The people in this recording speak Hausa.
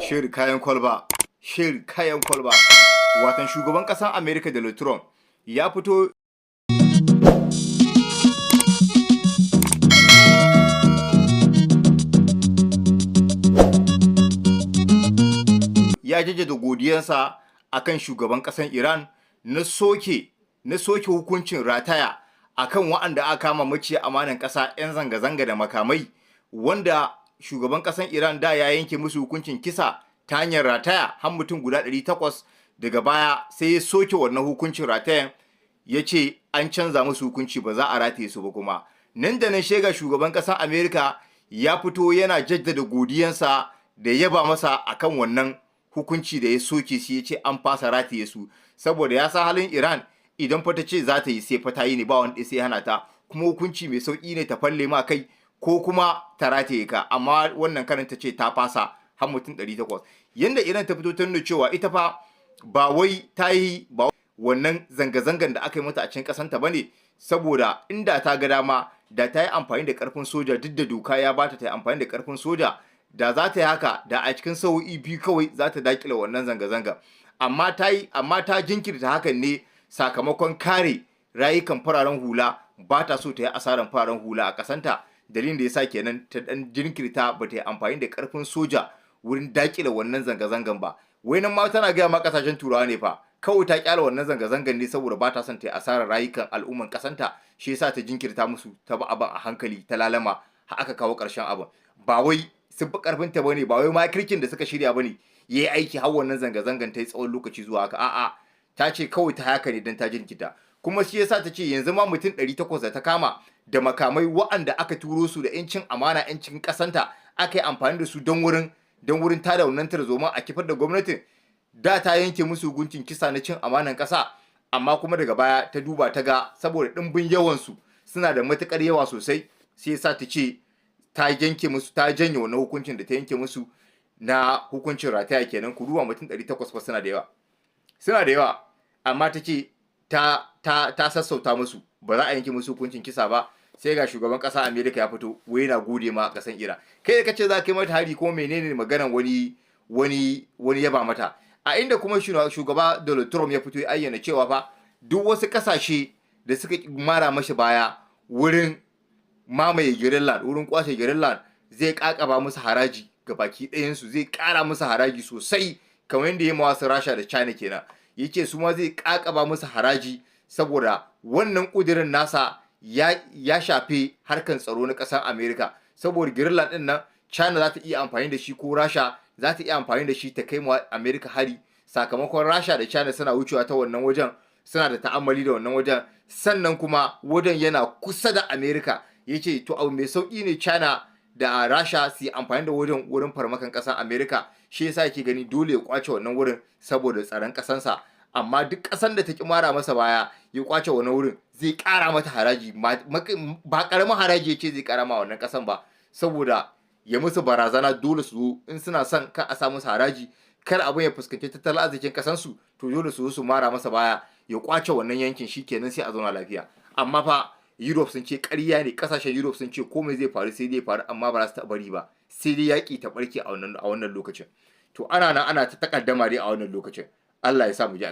Shiri kayan kwalba, shiri kayan kwalba. Watan shugaban ƙasar Amerika Donald Trump ya fito ya jaddada godiyarsa akan shugaban ƙasar Iran na soke hukuncin rataya akan waɗanda aka kama mace amanan ƙasa 'yan zanga-zanga da makamai, wanda shugaban ƙasar Iran da ya yanke musu hukuncin kisa ta hanyar rataya har mutum guda 800, daga baya sai ya soke wannan hukuncin ratayan, ya ce an canza musu hukunci ba za a rataye su ba kuma. Nan da nan shega shugaban ƙasar Amerika ya fito yana jaddada godiyansa da yaba masa akan wannan hukunci da ya soke shi, ya ce an fasa rataye su, saboda ya sa halin Iran idan fa ta ce za ta yi sai fa ta yi ne, ba wanda sai hana ta, kuma hukunci mai sauki ne ta falle ma kai ko kuma ta rataye ka, amma wannan karin ta ce ta fasa har mutum 800. Yanda Iran ta fito ta nuna cewa ita fa ba wai ta yi ba wannan zanga-zangan da aka yi mata a cikin kasanta bane, saboda inda ta ga dama da ta yi amfani da karfin soja, duk da doka ya bata ta yi amfani da karfin soja, da za ta yi haka da a cikin sa'o'i 2 kawai za ta dakile wannan zanga-zanga. Amma ta jinkirta hakan ne sakamakon kare rayukan fararen hula, ba ta so ta yi asaran fararen hula a kasanta. Dalilin da yasa kenan ta dan jinkirta ba ta yi amfani da karfin soja wurin dakile wannan zanga-zangan ba. Wainan ma tana gaya ma kasashen turawa ne fa, kawai ta kyala wannan zanga-zangan ne saboda ba ta son ta yi asarar rayukan al'umman kasanta, shi yasa ta jinkirta musu, ta ba abin a hankali, ta lalama har aka kawo karshen abin. Ba wai sun fi karfin ta bane, ba wai ma kirkin da suka shirya bane yayi aiki har wannan zanga-zangan ta yi tsawon lokaci zuwa haka, a'a ta ce kawai ta haka ne dan ta jinkirta. Kuma shi yasa ta ce yanzu ma mutum 800 da ta kama da makamai wa'anda aka turo su da yancin amana, yancin kasanta, aka yi amfani da su don wurin tada wannan tarzoma a kifar da gwamnatin. Da ta yanke musu hukuncin kisa na cin amanan kasa, amma kuma daga baya ta duba ta ga saboda dimbin yawan su suna da matukar yawa sosai, sai yasa ta ce ta janye wannan hukuncin da ta yanke musu na hukuncin rataya kenan. Ku duba mutum 800 fa suna da yawa, amma ta ce ta sassauta musu, ba za a yanke musu hukuncin kisa ba. Sai ga shugaban ƙasa Amerika ya fito wai yana gode ma ƙasan Iran. Kai da kace za ka yi mata hari, ko menene maganan wani yaba mata? A inda kuma shugaba Donald Trump ya fito ya ayyana cewa fa duk wasu ƙasashe da suka mara mashi baya wurin mamaye Greenland, wurin kwace Greenland, zai kakaba musu haraji ga baki ɗayansu, zai ƙara musu haraji sosai, kamar yadda ya mawasu Rasha da China kenan. Yake su ma zai kakaba musu haraji saboda wannan ƙudirin nasa ya shafe harkan tsaro na ƙasar Amerika. Saboda Greenland ɗin nan China za ta iya amfani da shi, ko Rasha za ta iya amfani da shi ta kai ma Amerika hari, sakamakon Rasha da China suna wucewa ta wannan wajen, suna da ta'ammali da wannan wajen, sannan kuma wajen yana kusa da Amerika. Yace to abu mai sauki ne China da Rasha su yi amfani da wajen wurin farmakan ƙasar Amerika, shi yasa yake gani dole ya kwace wannan wurin saboda tsaron ƙasansa. Amma duk ƙasan da ta ki mara masa baya ya kwace wannan wurin, zai ƙara mata haraji, ba ƙaramin haraji yace zai ƙara ma wannan ƙasan ba, saboda ya musu barazana dole su zo, in suna son kan a sa musu haraji, kar abin ya fuskanci tattalin arzikin ƙasansu, to dole su zo su mara masa baya ya kwace wannan yankin, shi kenan sai a zauna lafiya. Amma fa Europe sun ce ƙarya ne, ƙasashen Europe sun ce komai zai faru sai dai faru, amma ba za su taɓa bari ba, sai dai yaƙi ta ɓarke a wannan lokacin. To ana ta takaddama dai a wannan lokacin. Allah ya sa mu ji